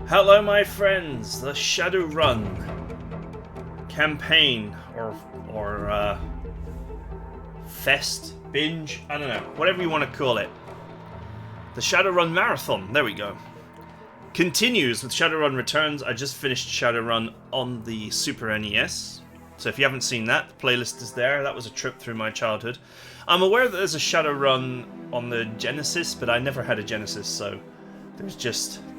Hello, my friends. The Shadowrun campaign, or fest, binge, I don't know, whatever you want to call it. The Shadowrun marathon. There we go. Continues with Shadowrun Returns. I just finished Shadowrun on the Super NES. So if you haven't seen that, the playlist is there. That was a trip through my childhood. I'm aware that there's a Shadowrun on the Genesis, but I never had a Genesis, so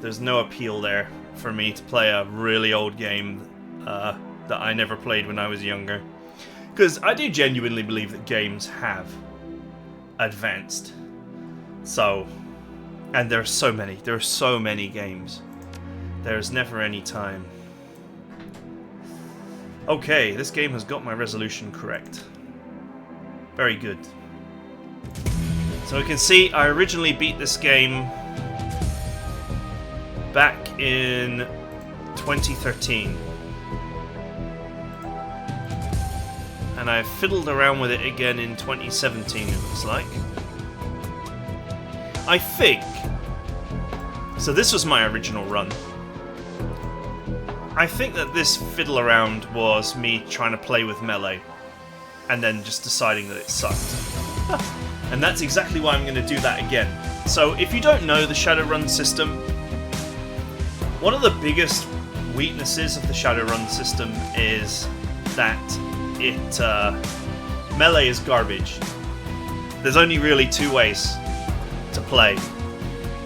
there's no appeal there for me to play a really old game that I never played when I was younger. Because I do genuinely believe that games have advanced. So, and there are so many games. There's never any time. Okay, this game has got my resolution correct. Very good. So we can see I originally beat this game back in 2013. And I fiddled around with it again in 2017, it looks like. I think. So this was my original run. I think that this fiddle around was me trying to play with melee and then just deciding that it sucked. And that's exactly why I'm going to do that again. So if you don't know the Shadowrun system, one of the biggest weaknesses of the Shadowrun system is that melee is garbage. There's only really two ways to play,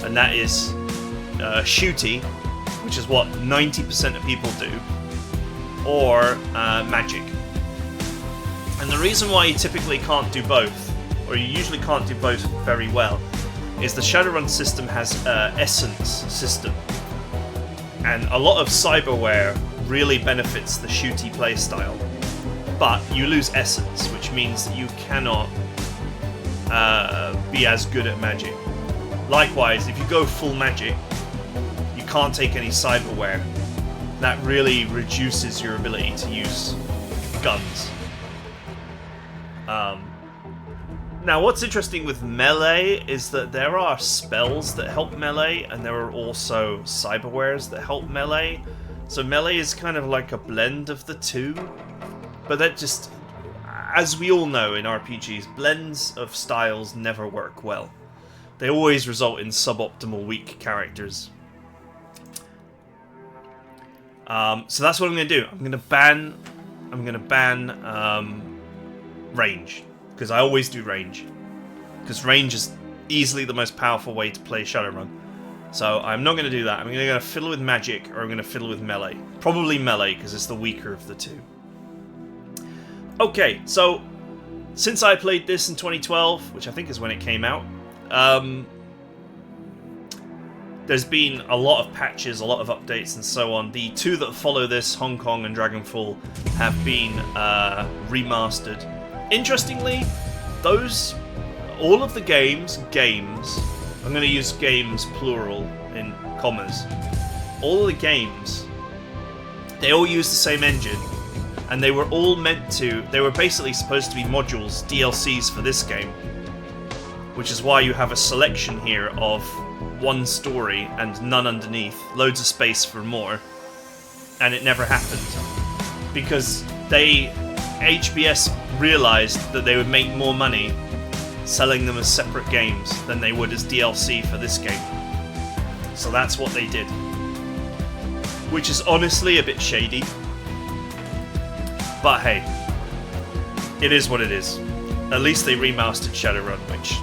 and that is shooty, which is what 90% of people do, or magic. And the reason why you typically can't do both, or you usually can't do both very well, is the Shadowrun system has essence system. And a lot of cyberware really benefits the shooty playstyle. But you lose essence, which means that you cannot be as good at magic. Likewise, if you go full magic, you can't take any cyberware. That really reduces your ability to use guns. Now, what's interesting with melee is that there are spells that help melee, and there are also cyberwares that help melee. So melee is kind of like a blend of the two. But that just, as we all know in RPGs, blends of styles never work well. They always result in suboptimal weak characters. So that's what I'm going to do. I'm going to ban range, because I always do range. Because range is easily the most powerful way to play Shadowrun. So I'm not going to do that. I'm going to fiddle with magic, or I'm going to fiddle with melee. Probably melee, because it's the weaker of the two. Okay, so since I played this in 2012, which I think is when it came out, there's been a lot of patches, a lot of updates, and so on. The two that follow this, Hong Kong and Dragonfall, have been remastered. Interestingly, all of the games, I'm going to use games plural in commas, all of the games, they all use the same engine, and they were all they were basically supposed to be modules, DLCs for this game, which is why you have a selection here of one story and none underneath, loads of space for more, and it never happened because HBS realized that they would make more money selling them as separate games than they would as DLC for this game. So that's what they did, which is honestly a bit shady, but hey, it is what it is. At least they remastered Shadowrun, which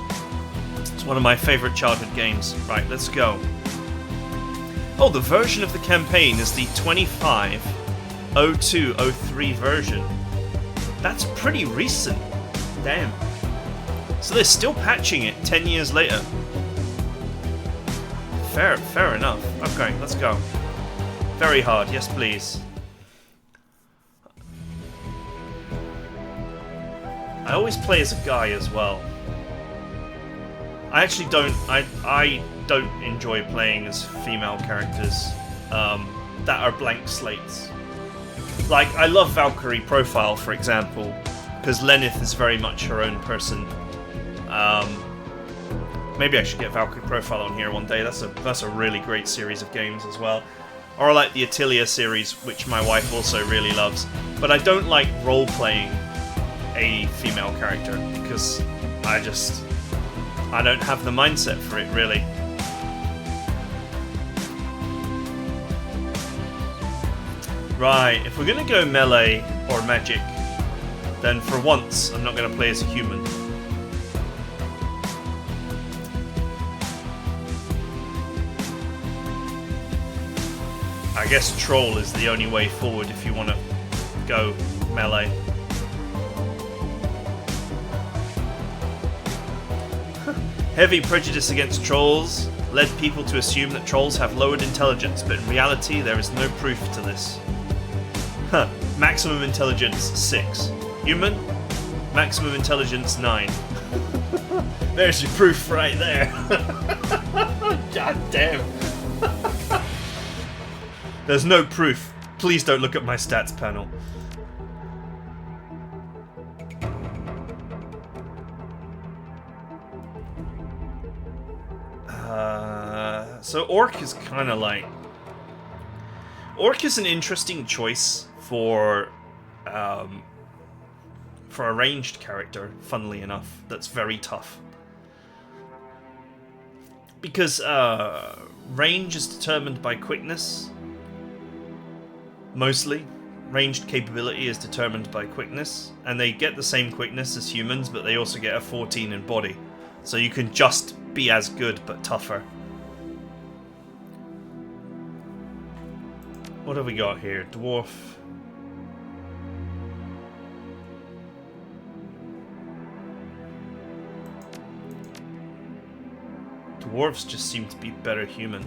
is one of my favourite childhood games. Right, let's go. Oh, the version of the campaign is the 25.02.03 version. That's pretty recent. Damn. So they're still patching it 10 years later. Fair enough. Okay, let's go. Very hard, yes please. I always play as a guy as well. I actually don't. I don't enjoy playing as female characters that are blank slates. Like, I love Valkyrie Profile, for example, because Lennith is very much her own person. Maybe I should get Valkyrie Profile on here one day. That's a really great series of games as well. Or I like the Attilia series, which my wife also really loves. But I don't like role-playing a female character because I don't have the mindset for it, really. Right, if we're going to go melee or magic, then for once I'm not going to play as a human. I guess troll is the only way forward if you want to go melee. Heavy prejudice against trolls led people to assume that trolls have lowered intelligence, but in reality there is no proof to this. Maximum intelligence 6. Human? Maximum intelligence 9. There's your proof right there. God damn. There's no proof. Please don't look at my stats panel. So Orc is kind of like... Orc is an interesting choice for a ranged character, funnily enough, that's very tough. Because range is determined by quickness. Mostly. Ranged capability is determined by quickness, and they get the same quickness as humans, but they also get a 14 in body. So you can just be as good, but tougher. What have we got here? Dwarf. Dwarves just seem to be better human.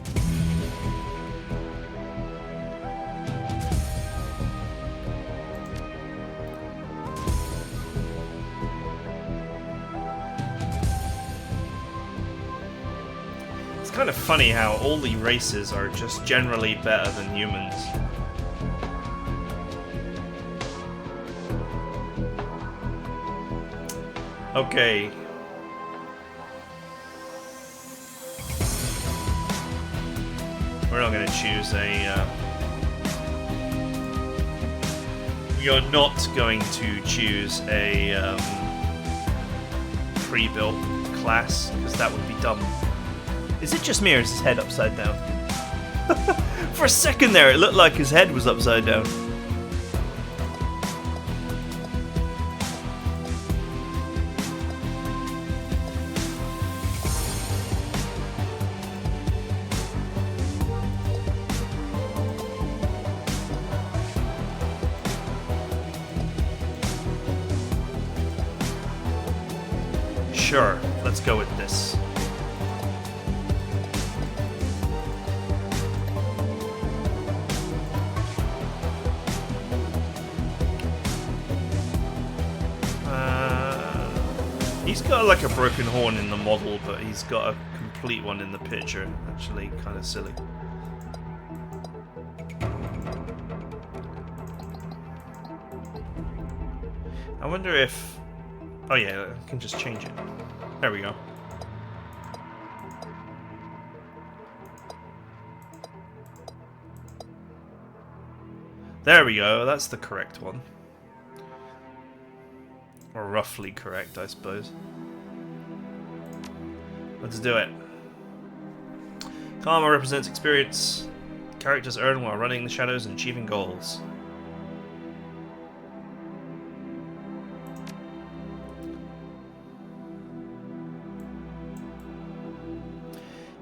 It's kind of funny how all the races are just generally better than humans. Okay. We're not going to choose a... we are not going to choose a pre-built class, because that would be dumb. Is it just me, or is his head upside down? For a second there, it looked like his head was upside down. Sure, let's go with this. He's got like a broken horn in the model, but he's got a complete one in the picture. Actually, kind of silly. I wonder if... Oh yeah, I can just change it. There we go. There we go, that's the correct one. Or roughly correct, I suppose. Let's do it. Karma represents experience characters earn while running the shadows and achieving goals.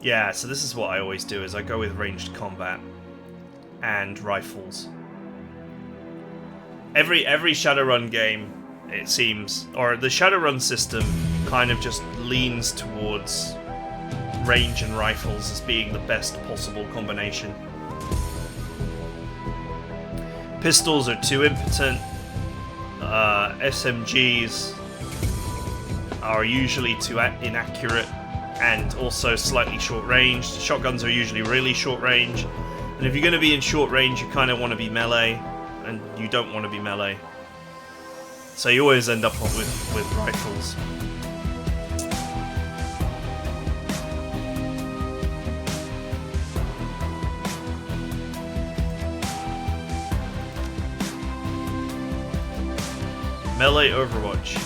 Yeah, so this is what I always do, is I go with ranged combat and rifles. Every Shadowrun game, it seems, or the Shadowrun system kind of just leans towards range and rifles as being the best possible combination. Pistols are too impotent. SMGs are usually too inaccurate and also slightly short-ranged. Shotguns are usually really short-range. And if you're going to be in short range, you kind of want to be melee, and you don't want to be melee. So you always end up with rifles. Melee Overwatch.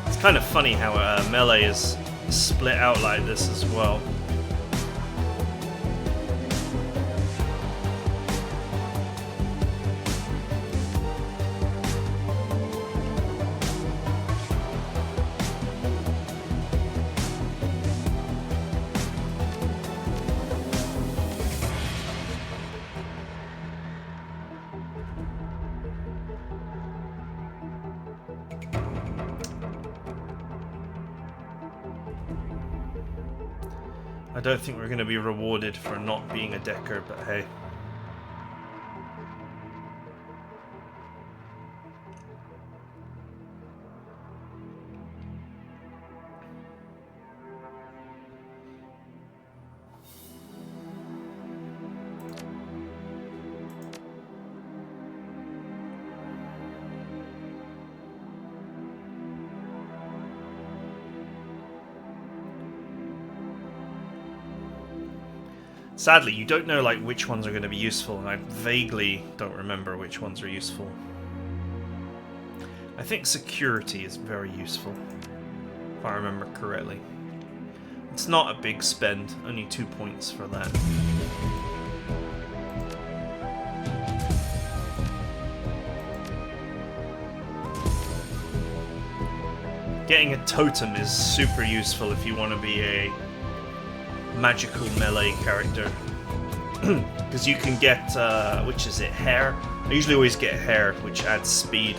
It's kind of funny how Melee is split out like this as well. I don't think we're going to be rewarded for not being a decker, but hey. Sadly, you don't know like which ones are going to be useful, and I vaguely don't remember which ones are useful. I think security is very useful, if I remember correctly. It's not a big spend, only 2 points for that. Getting a totem is super useful if you want to be a magical melee character, because you can get which is it, hair? I usually always get hair, which adds speed.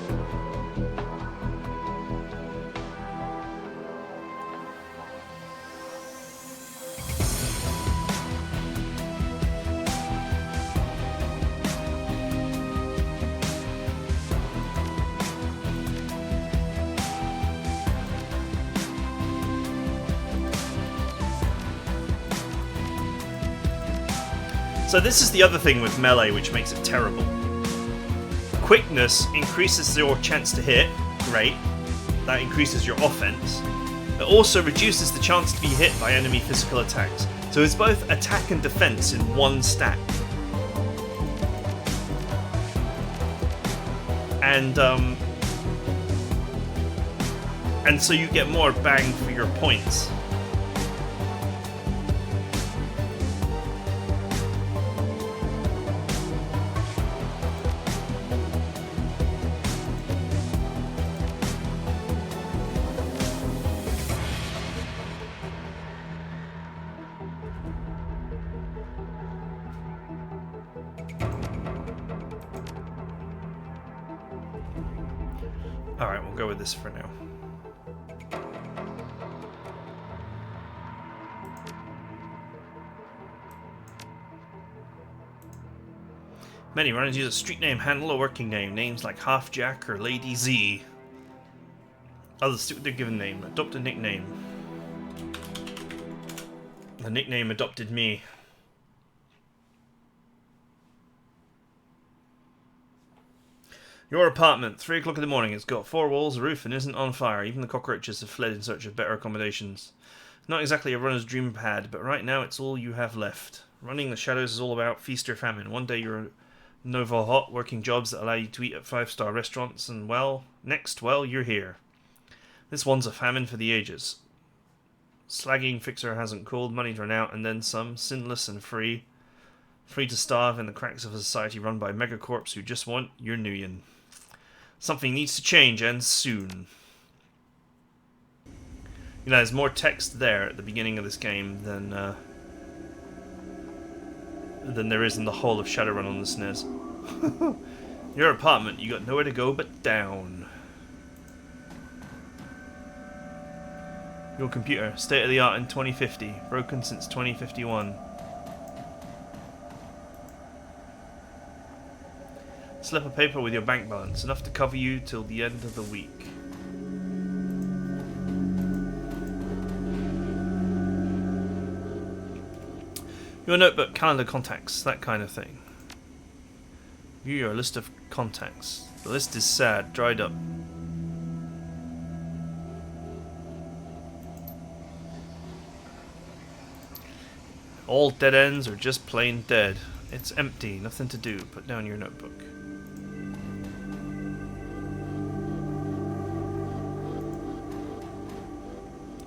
So this is the other thing with melee which makes it terrible. Quickness increases your chance to hit, great. That increases your offense. It also reduces the chance to be hit by enemy physical attacks. So it's both attack and defense in one stat. And so you get more bang for your points. Alright, we'll go with this for now. Many runners use a street name handle or working name. Names like Half Jack or Lady Z. Others stick with their given name. Adopt a nickname. The nickname adopted me. Your apartment, 3 o'clock in the morning. It's got 4 walls, a roof, and isn't on fire. Even the cockroaches have fled in search of better accommodations. Not exactly a runner's dream pad, but right now it's all you have left. Running the shadows is all about feast or famine. One day you're Nova Hot, working jobs that allow you to eat at 5-star restaurants, and next, you're here. This one's a famine for the ages. Slagging fixer hasn't cooled, money's run out, and then some, sinless and free. Free to starve in the cracks of a society run by megacorps who just want your nuyen. Something needs to change, and soon. You know, there's more text there at the beginning of this game than there is in the whole of Shadowrun on the SNES. Your apartment, you got nowhere to go but down. Your computer, state of the art in 2050, broken since 2051. Slip of paper with your bank balance, enough to cover you till the end of the week. Your notebook, calendar, contacts, that kind of thing. View your list of contacts. The list is sad, dried up. All dead ends are just plain dead. It's empty, nothing to do. Put down your notebook.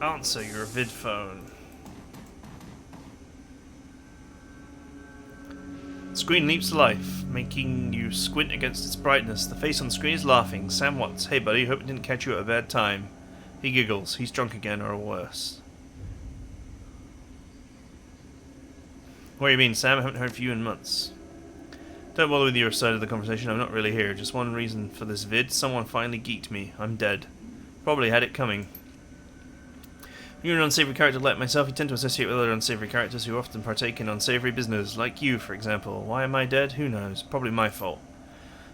Answer your vid phone. Screen leaps to life, making you squint against its brightness. The face on the screen is laughing. Sam Watts. Hey buddy, hope it didn't catch you at a bad time. He giggles. He's drunk again or worse. What do you mean, Sam? I haven't heard from you in months. Don't bother with your side of the conversation. I'm not really here. Just one reason for this vid. Someone finally geeked me. I'm dead. Probably had it coming. You're an unsavory character like myself. You tend to associate with other unsavory characters who often partake in unsavory business, like you, for example. Why am I dead? Who knows? Probably my fault.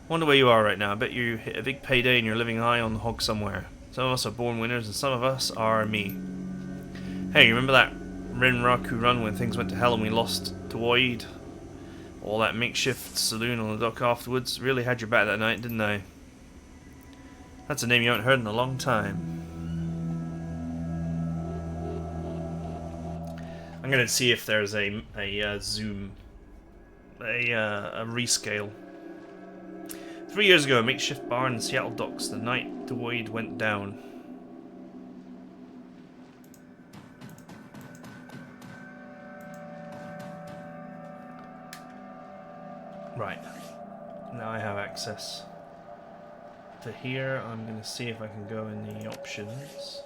Wonder where you are right now. I bet you hit a big payday and you're living high on the hog somewhere. Some of us are born winners and some of us are me. Hey, remember that Renraku run when things went to hell and we lost to Void? All that makeshift saloon on the dock afterwards? Really had your back that night, didn't I? That's a name you haven't heard in a long time. I'm gonna see if there's a zoom, a rescale. 3 years ago, a makeshift bar in Seattle docks. The night the Void went down. Right. Now I have access to here. I'm gonna see if I can go in the options.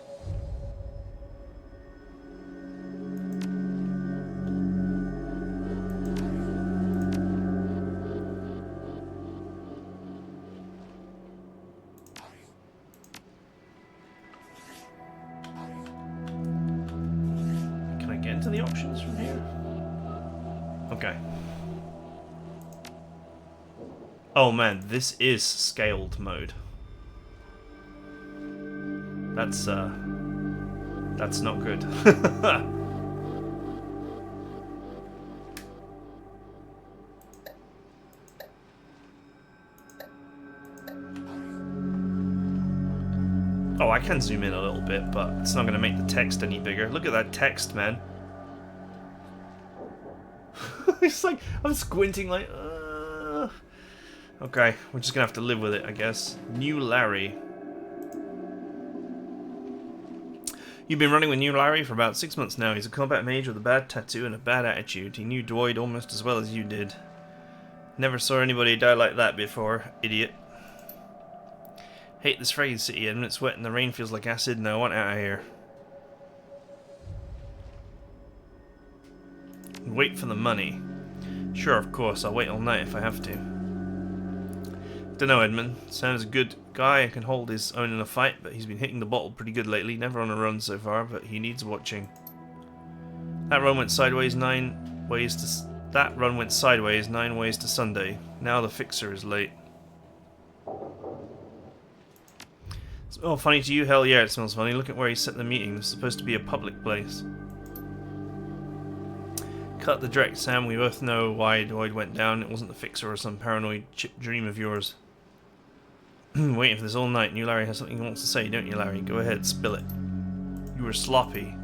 Into the options from here? Okay. Oh man, this is scaled mode. That's not good. Oh, I can zoom in a little bit, but it's not going to make the text any bigger. Look at that text, man. It's like, I'm squinting like, Okay, we're just gonna have to live with it, I guess. New Larry. You've been running with New Larry for about 6 months now. He's a combat mage with a bad tattoo and a bad attitude. He knew Dwight almost as well as you did. Never saw anybody die like that before, idiot. Hate this fraggy city, and when it's wet and the rain feels like acid, and I want out of here. Wait for the money. Sure, of course, I'll wait all night if I have to. Dunno, Edmund. Sam's a good guy and can hold his own in a fight, but he's been hitting the bottle pretty good lately. Never on a run so far, but he needs watching. That run went sideways 9 ways to... That run went sideways 9 ways to Sunday. Now the fixer is late. Oh, funny to you? Hell yeah, it smells funny. Look at where he set the meeting. This is supposed to be a public place. Cut the direct, Sam. We both know why Dwight went down. It wasn't the fixer or some paranoid chip dream of yours. Waiting for this all night. New Larry has something he wants to say, don't you, Larry? Go ahead, spill it. You were sloppy.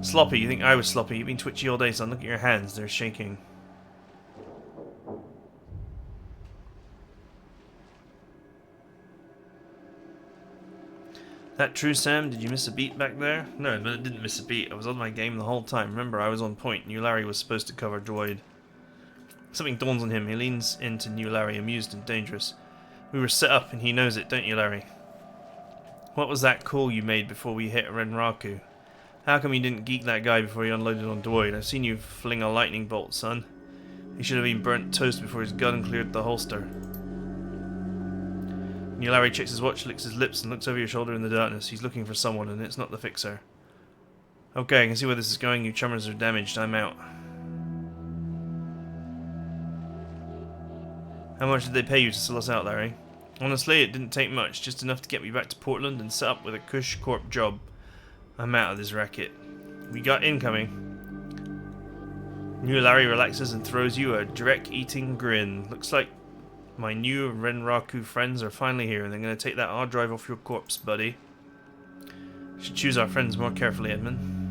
Sloppy? You think I was sloppy? You've been twitchy all day, son. Look at your hands. They're shaking. That true, Sam? Did you miss a beat back there? No, but I didn't miss a beat. I was on my game the whole time. Remember, I was on point. New Larry was supposed to cover Droid. Something dawns on him. He leans into New Larry, amused and dangerous. We were set up, and he knows it, don't you, Larry? What was that call you made before we hit Renraku? How come you didn't geek that guy before he unloaded on Droid? I've seen you fling a lightning bolt, son. He should have been burnt toast before his gun cleared the holster. New Larry checks his watch, licks his lips, and looks over your shoulder in the darkness. He's looking for someone, and it's not the fixer. Okay, I can see where this is going. You chummers are damaged. I'm out. How much did they pay you to sell us out, Larry? Honestly, it didn't take much. Just enough to get me back to Portland and set up with a Cush Corp job. I'm out of this racket. We got incoming. New Larry relaxes and throws you a direct eating grin. Looks like My new Renraku friends are finally here, and they're going to take that hard drive off your corpse, buddy. We should choose our friends more carefully, Edmon.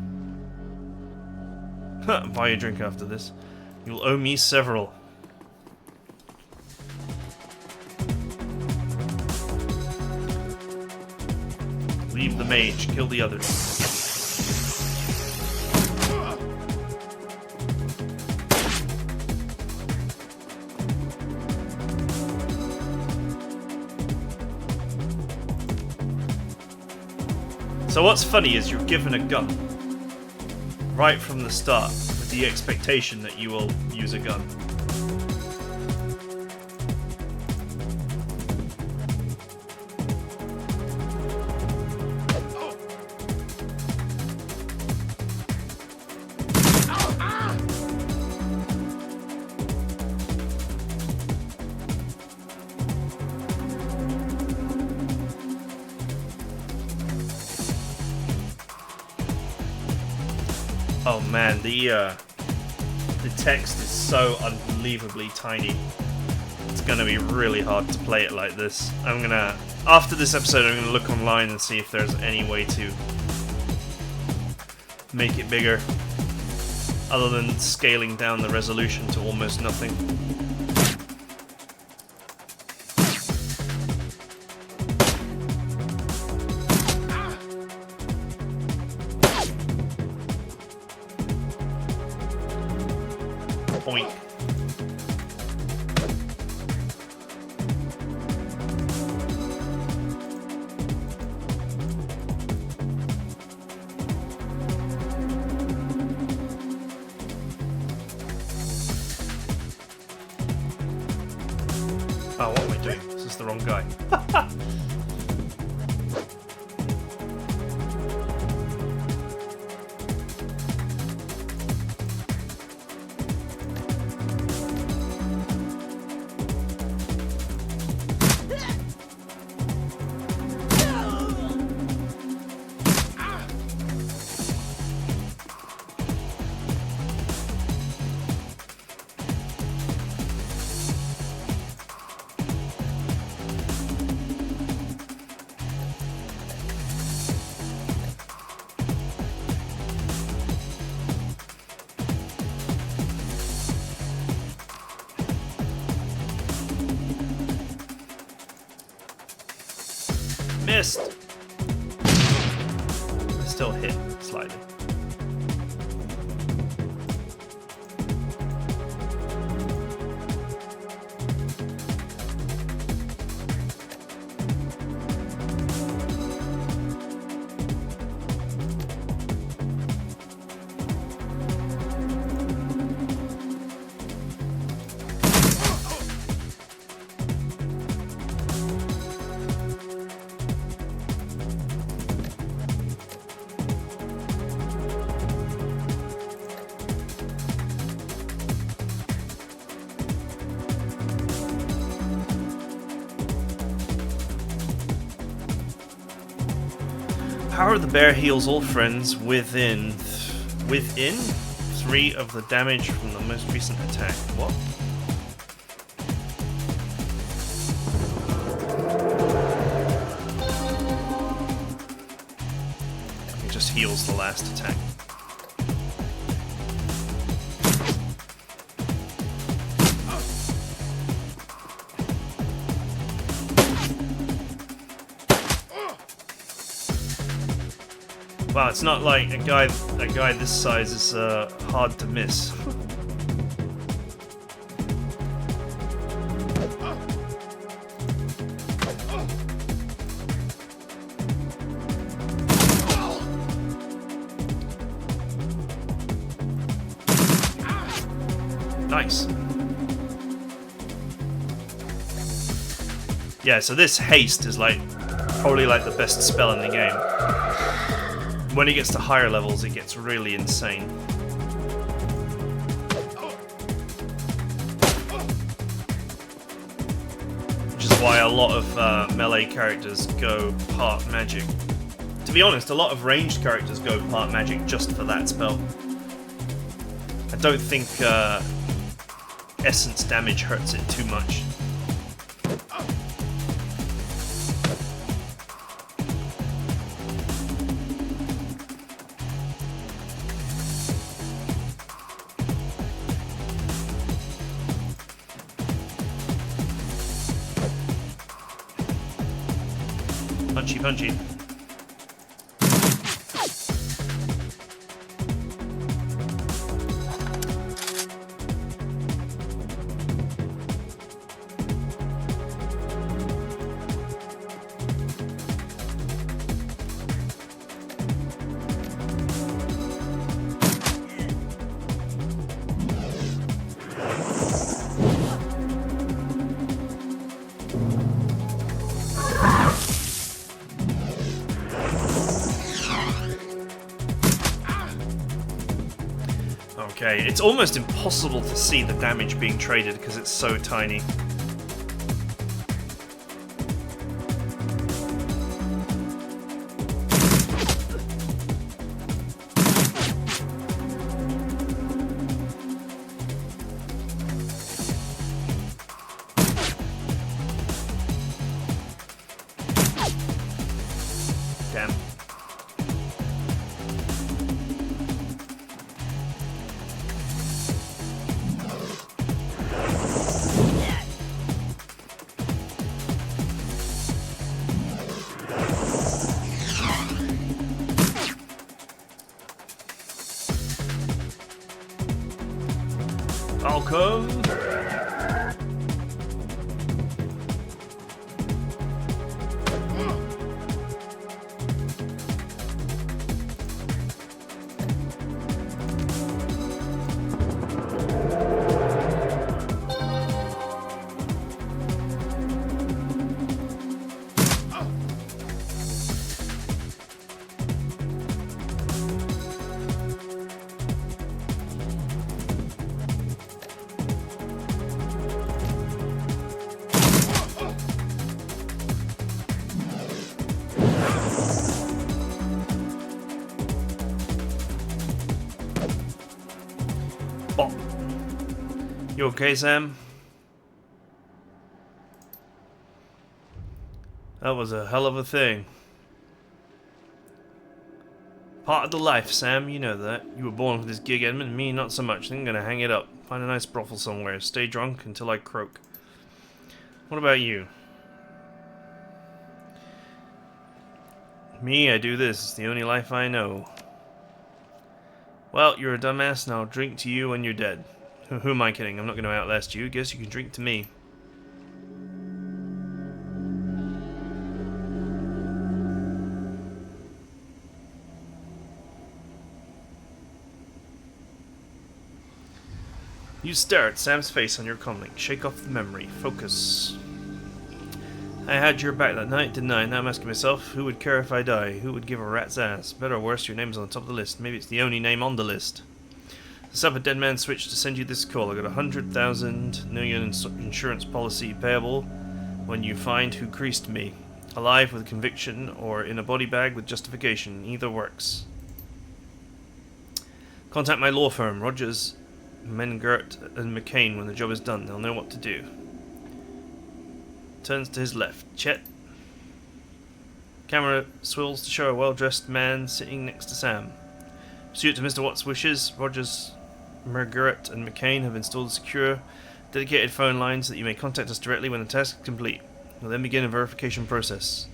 Buy a drink after this. You'll owe me several. Leave the mage, kill the others. So what's funny is you're given a gun right from the start with the expectation that you will use a gun. Oh man, the text is so unbelievably tiny. It's gonna be really hard to play it like this. After this episode, I'm gonna look online and see if there's any way to make it bigger, other than scaling down the resolution to almost nothing. Point. Oh, what am I doing? This is the wrong guy. Missed! I still hit slightly. Power of the bear heals all friends within 3 of the damage from the most recent attack. What? It just heals the last attack. Wow, it's not like a guy this size is hard to miss. Nice. Yeah, so this haste is probably the best spell in the game. When it gets to higher levels, it gets really insane. Which is why a lot of melee characters go part magic. To be honest, a lot of ranged characters go part magic just for that spell. I don't think essence damage hurts it too much. Punchy, punchy. Okay, it's almost impossible to see the damage being traded because it's so tiny. Damn. I'll come. Bop. You okay, Sam? That was a hell of a thing. Part of the life, Sam, you know that. You were born with this gig, Edmund, me not so much. I'm gonna hang it up. Find a nice brothel somewhere. Stay drunk until I croak. What about you? Me, I do this. It's the only life I know. Well, you're a dumbass, and I'll drink to you when you're dead. Who am I kidding? I'm not going to outlast you. Guess you can drink to me. You stare at Sam's face on your comlink. Shake off the memory. Focus. I had your back that night, didn't I? Now I'm asking myself, who would care if I die? Who would give a rat's ass? Better or worse, your name's on the top of the list. Maybe it's the only name on the list. Set up a dead man switch to send you this call. I got 100,000 million insurance policy payable when you find who creased me. Alive with conviction or in a body bag with justification. Either works. Contact my law firm, Rogers, Mengert and McCain, when the job is done. They'll know what to do. Turns to his left. Chet. Camera swirls to show a well-dressed man sitting next to Sam. Pursuant to Mr. Watt's wishes, Rogers, Mengert and McCain have installed secure, dedicated phone lines so that you may contact us directly when the task is complete. We'll then begin a verification process.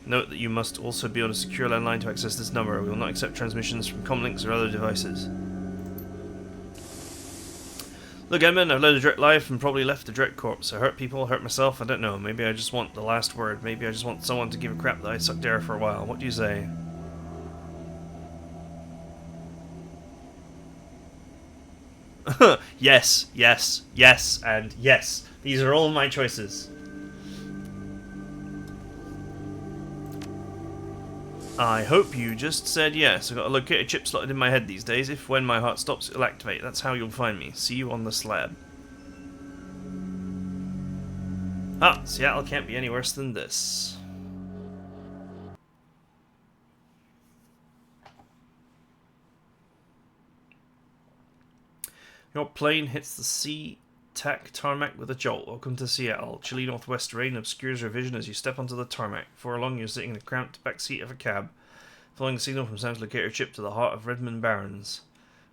Note that you must also be on a secure landline to access this number. We will not accept transmissions from comlinks or other devices. Look, Edmund, I've led a direct life and probably left a direct corpse. I hurt people, hurt myself, I don't know. Maybe I just want the last word. Maybe I just want someone to give a crap that I sucked air for a while. What do you say? Yes, yes, yes, and yes. These are all my choices. I hope you just said yes. I've got a locator chip slotted in my head these days. If when my heart stops, it'll activate. That's how you'll find me. See you on the slab. Ah, Seattle can't be any worse than this. Your plane hits the sea-tack tarmac with a jolt. Welcome to Seattle. Chilly northwest rain obscures your vision as you step onto the tarmac. Before long, you're sitting in the cramped back seat of a cab, following a signal from Sam's locator chip to the heart of Redmond Barrens.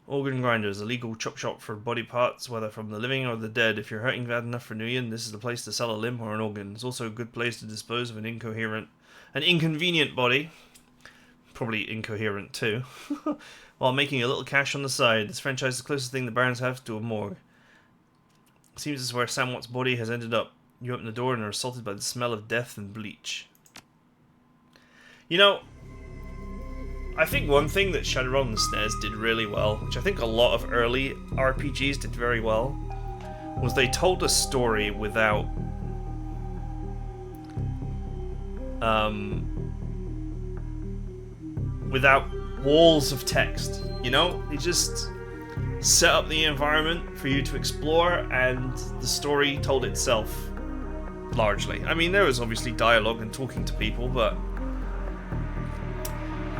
Organ Grinders, a legal chop shop for body parts, whether from the living or the dead. If you're hurting bad enough for Nguyen, this is the place to sell a limb or an organ. It's also a good place to dispose of an incoherent An inconvenient body, probably incoherent too, while making a little cash on the side. This franchise is the closest thing the Barrens have to a morgue. Seems this is where Sam Watt's body has ended up. You open the door and are assaulted by the smell of death and bleach. You know, I think one thing that Shadowrun on the SNES did really well, which I think a lot of early RPGs did very well, was they told a story without without walls of text. You know, they just set up the environment for you to explore, and the story told itself largely. I mean, there was obviously dialogue and talking to people, but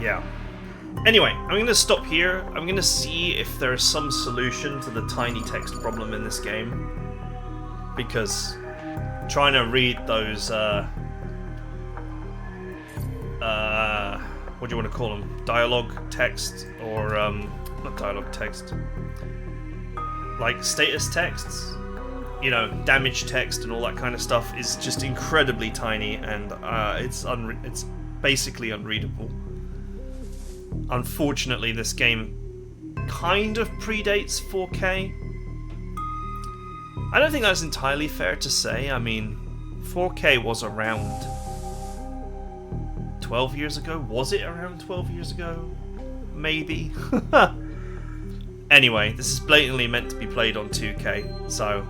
yeah. Anyway, I'm going to stop here. I'm going to see if there's some solution to the tiny text problem in this game, because trying to read those what do you want to call them? Dialogue text, or not dialogue text, like status texts, you know, damage text and all that kind of stuff is just incredibly tiny, and it's basically unreadable. Unfortunately, this game kind of predates 4K. I don't think that's entirely fair to say. I mean, 4K was around 12 years ago? Was it around 12 years ago? Maybe. Anyway, this is blatantly meant to be played on 2K, so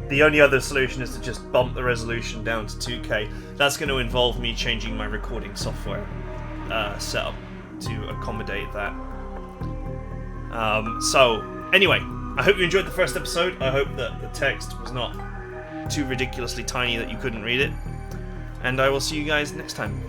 the only other solution is to just bump the resolution down to 2K. That's going to involve me changing my recording software setup to accommodate that. So, anyway, I hope you enjoyed the first episode. I hope that the text was not too ridiculously tiny that you couldn't read it. And I will see you guys next time.